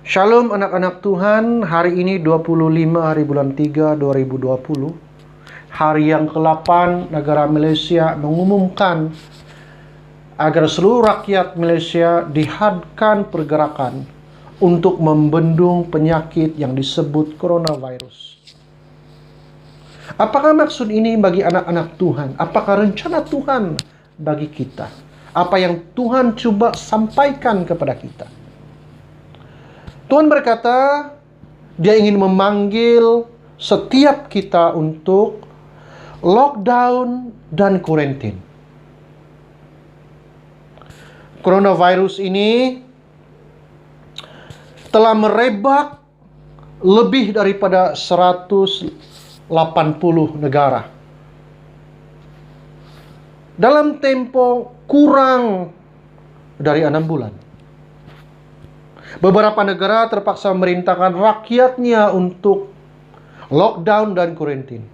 Shalom anak-anak Tuhan, hari ini 25 hari bulan 3 2020. Hari yang ke-8 negara Malaysia mengumumkan agar seluruh rakyat Malaysia dihadkan pergerakan untuk membendung penyakit yang disebut coronavirus. Apakah maksud ini bagi anak-anak Tuhan? Apakah rencana Tuhan bagi kita? Apa yang Tuhan coba sampaikan kepada kita? Tuhan berkata, Dia ingin memanggil setiap kita untuk lockdown dan kuarantin. Coronavirus ini telah merebak lebih daripada 180 negara. Dalam tempo kurang dari 6 bulan. Beberapa negara terpaksa merintahkan rakyatnya untuk lockdown dan kuarantin.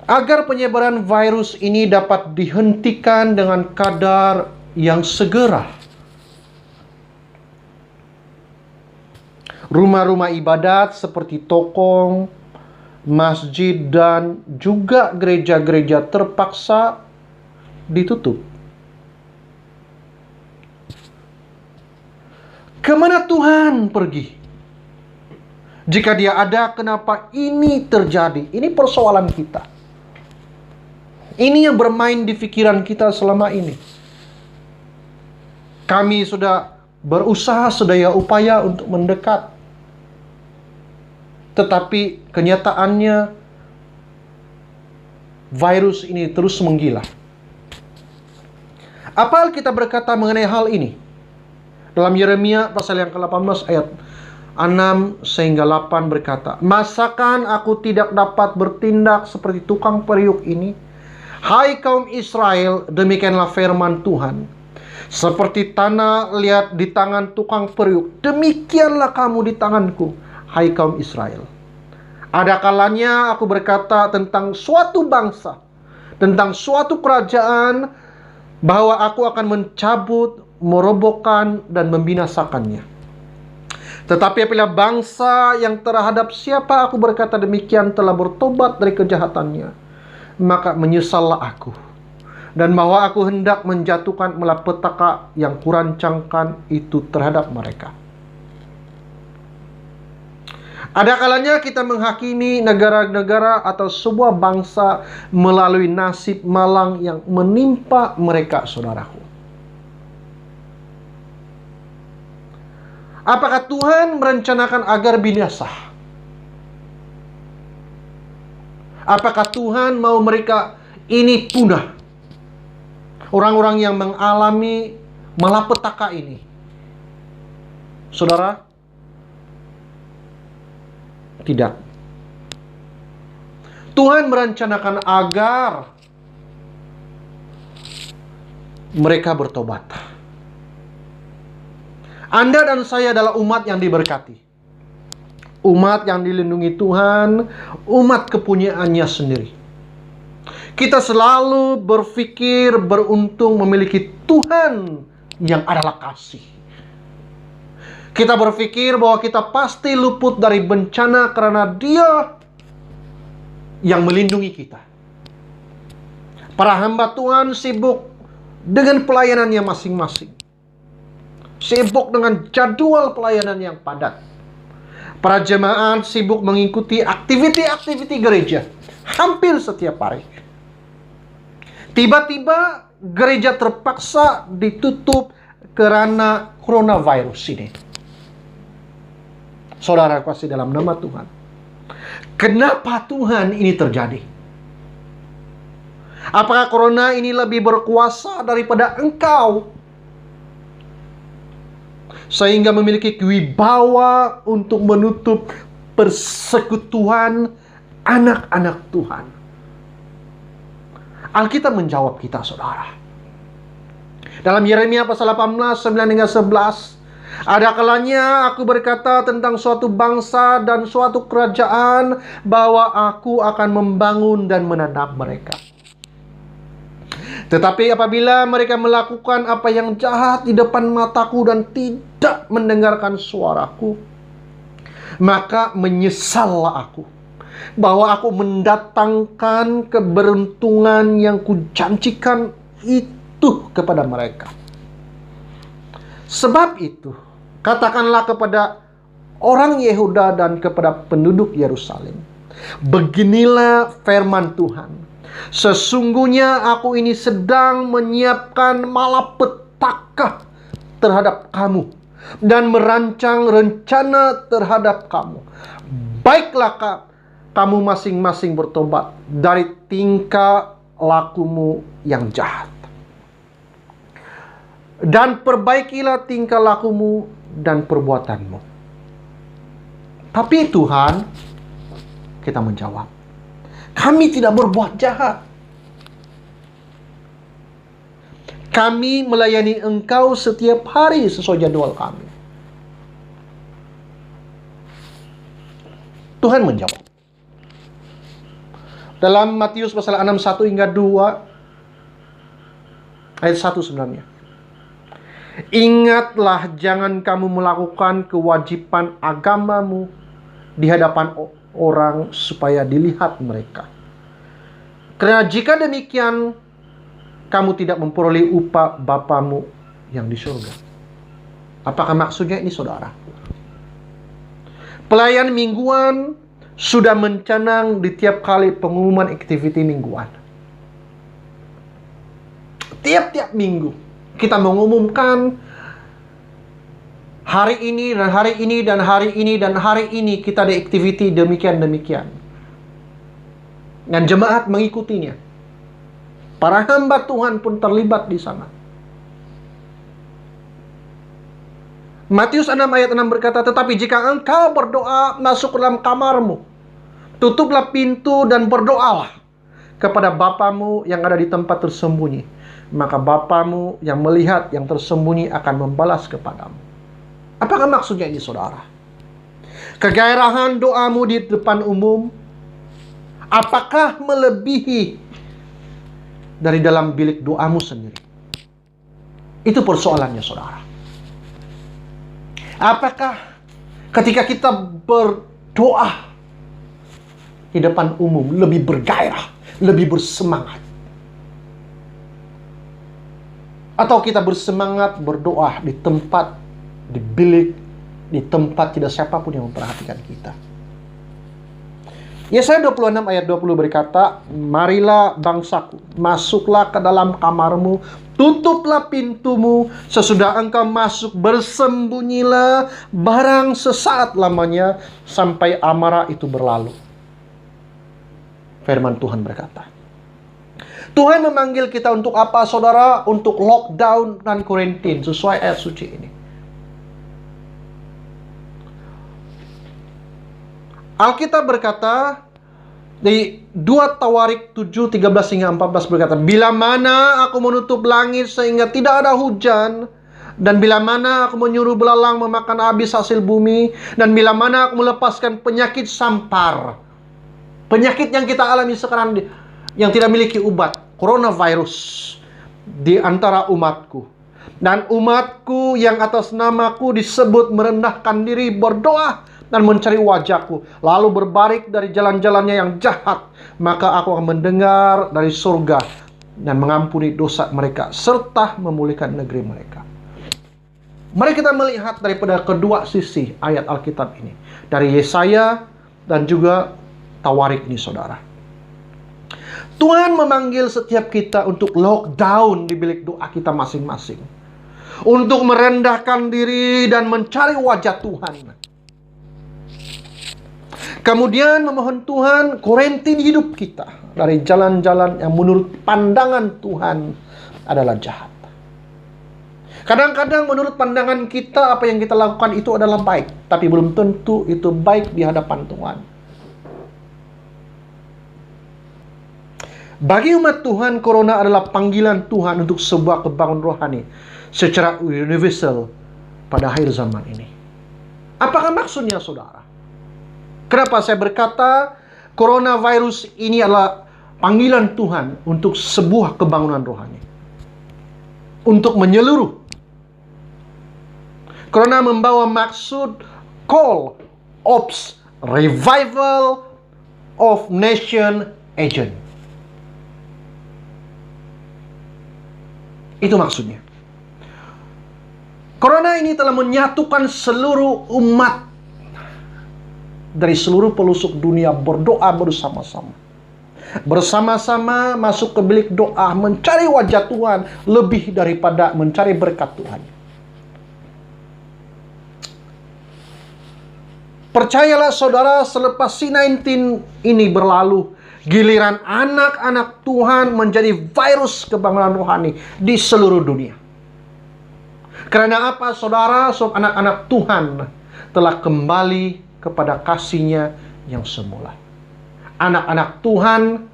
Agar penyebaran virus ini dapat dihentikan dengan kadar yang segera. Rumah-rumah ibadat seperti toko, masjid, dan juga gereja-gereja terpaksa ditutup. Kemana Tuhan pergi? Jika Dia ada, kenapa ini terjadi? Ini persoalan kita. Ini yang bermain di pikiran kita selama ini. Kami sudah berusaha sedaya upaya untuk mendekat. Tetapi kenyataannya virus ini terus menggila. Apa Alkitab berkata mengenai hal ini? Dalam Yeremia pasal yang ke-18 ayat 6 sehingga 8 berkata, "Masakan aku tidak dapat bertindak seperti tukang periuk ini? Hai kaum Israel, demikianlah firman Tuhan. Seperti tanah liat di tangan tukang periuk, demikianlah kamu di tanganku, hai kaum Israel. Ada kalanya aku berkata tentang suatu bangsa, tentang suatu kerajaan, bahwa aku akan mencabut, merobohkan, dan membinasakannya. Tetapi apabila bangsa yang terhadap siapa aku berkata demikian telah bertobat dari kejahatannya, maka menyesallah aku, dan bahwa aku hendak menjatuhkan malapetaka yang kurancangkan itu terhadap mereka." Ada kalanya kita menghakimi negara-negara atau sebuah bangsa melalui nasib malang yang menimpa mereka, saudaraku. Apakah Tuhan merencanakan agar binasa? Apakah Tuhan mau mereka ini punah? Orang-orang yang mengalami malapetaka ini. Saudara, tidak. Tuhan merencanakan agar mereka bertobat. Anda dan saya adalah umat yang diberkati. Umat yang dilindungi Tuhan, umat kepunyaannya sendiri. Kita selalu berpikir beruntung memiliki Tuhan yang adalah kasih. Kita berpikir bahwa kita pasti luput dari bencana karena Dia yang melindungi kita. Para hamba Tuhan sibuk dengan pelayanannya masing-masing. Sibuk dengan jadwal pelayanan yang padat. Para jemaat sibuk mengikuti aktiviti-aktiviti gereja hampir setiap hari. Tiba-tiba gereja terpaksa ditutup karena coronavirus ini. Saudara kasih dalam nama Tuhan. Kenapa Tuhan ini terjadi? Apakah corona ini lebih berkuasa daripada engkau? Sehingga memiliki wibawa untuk menutup persekutuan anak-anak Tuhan. Alkitab menjawab kita, saudara. Dalam Yeremia pasal 18, 9 hingga 11, "Ada kalanya aku berkata tentang suatu bangsa dan suatu kerajaan, bahwa aku akan membangun dan menatap mereka. Tetapi apabila mereka melakukan apa yang jahat di depan mataku dan tidak mendengarkan suaraku, maka menyesallah aku bahwa aku mendatangkan keberuntungan yang kujanjikan itu kepada mereka. Sebab itu, katakanlah kepada orang Yehuda dan kepada penduduk Yerusalem, beginilah firman Tuhan. Sesungguhnya aku ini sedang menyiapkan malapetaka terhadap kamu dan merancang rencana terhadap kamu. Baiklah kamu masing-masing bertobat dari tingkah lakumu yang jahat, dan perbaikilah tingkah lakumu dan perbuatanmu. Tapi Tuhan, kita menjawab, kami tidak berbuat jahat. Kami melayani Engkau setiap hari sesuai jadwal kami. Tuhan menjawab. Dalam Matius pasal 6, 1 hingga 2, ayat 1 sebenarnya. Ingatlah, jangan kamu melakukan kewajiban agamamu di hadapan orang supaya dilihat mereka. Karena jika demikian, kamu tidak memperoleh upah Bapamu yang di surga. Apakah maksudnya ini, saudara? Pelayan mingguan sudah mencanang di tiap kali pengumuman aktiviti mingguan. Tiap-tiap minggu kita mengumumkan hari ini dan hari ini dan hari ini dan hari ini kita ada aktiviti demikian-demikian. Dan jemaat mengikutinya. Para hamba Tuhan pun terlibat di sana. Matius 6 ayat 6 berkata, tetapi jika engkau berdoa, masuk dalam kamarmu, tutuplah pintu dan berdoalah kepada Bapamu yang ada di tempat tersembunyi. Maka Bapamu yang melihat yang tersembunyi akan membalas kepadamu. Apakah maksudnya ini, saudara? Kegairahan doamu di depan umum, apakah melebihi dari dalam bilik doamu sendiri? Itu persoalannya, saudara. Apakah ketika kita berdoa di depan umum lebih bergairah, lebih bersemangat? Atau kita bersemangat berdoa di tempat, di bilik, di tempat tidak siapapun yang memperhatikan kita? Yesaya 26 ayat 20 berkata, marilah bangsaku, masuklah ke dalam kamarmu, tutuplah pintumu, sesudah engkau masuk bersembunyilah barang sesaat lamanya sampai amarah itu berlalu. Firman Tuhan berkata. Tuhan memanggil kita untuk apa, saudara? Untuk lockdown dan quarantine sesuai ayat suci ini. Alkitab berkata di 2 Tawarik 7, 13 hingga 14 berkata, bila mana aku menutup langit sehingga tidak ada hujan, dan bila mana aku menyuruh belalang memakan habis hasil bumi, dan bila mana aku melepaskan penyakit sampar, penyakit yang kita alami sekarang yang tidak memiliki obat, coronavirus, di antara umatku, dan umatku yang atas namaku disebut merendahkan diri, berdoa dan mencari wajahku, lalu berbalik dari jalan-jalannya yang jahat, maka aku akan mendengar dari surga dan mengampuni dosa mereka, serta memulihkan negeri mereka. Mari kita melihat daripada kedua sisi ayat Alkitab ini, dari Yesaya dan juga Tawarik ini, saudara. Tuhan memanggil setiap kita untuk lockdown di bilik doa kita masing-masing, untuk merendahkan diri dan mencari wajah Tuhan. Kemudian memohon Tuhan kuarantin hidup kita dari jalan-jalan yang menurut pandangan Tuhan adalah jahat. Kadang-kadang menurut pandangan kita apa yang kita lakukan itu adalah baik, tapi belum tentu itu baik di hadapan Tuhan. Bagi umat Tuhan, corona adalah panggilan Tuhan untuk sebuah kebangunan rohani secara universal pada akhir zaman ini. Apakah maksudnya, saudara? Kenapa saya berkata coronavirus ini adalah panggilan Tuhan untuk sebuah kebangunan rohani? untuk menyeluruh. Corona membawa maksud call of revival of nation agent. Itu maksudnya. Corona ini telah menyatukan seluruh umat dari seluruh pelosok dunia berdoa bersama-sama. Bersama-sama masuk ke bilik doa, mencari wajah Tuhan lebih daripada mencari berkat Tuhan. Percayalah saudara, selepas C-19 ini berlalu, giliran anak-anak Tuhan menjadi virus kebangunan rohani di seluruh dunia. Karena apa saudara? Sebab anak-anak Tuhan telah kembali kepada kasih-Nya yang semula. Anak-anak Tuhan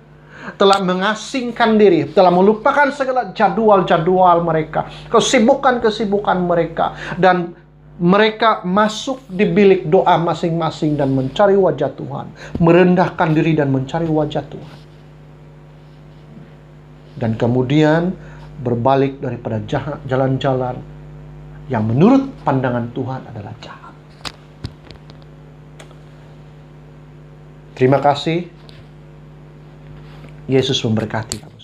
telah mengasingkan diri, telah melupakan segala jadwal-jadwal mereka, kesibukan-kesibukan mereka, dan mereka masuk di bilik doa masing-masing dan mencari wajah Tuhan, merendahkan diri dan mencari wajah Tuhan. Dan kemudian berbalik daripada jalan-jalan yang menurut pandangan Tuhan adalah jahat. Terima kasih. Yesus memberkati kamu.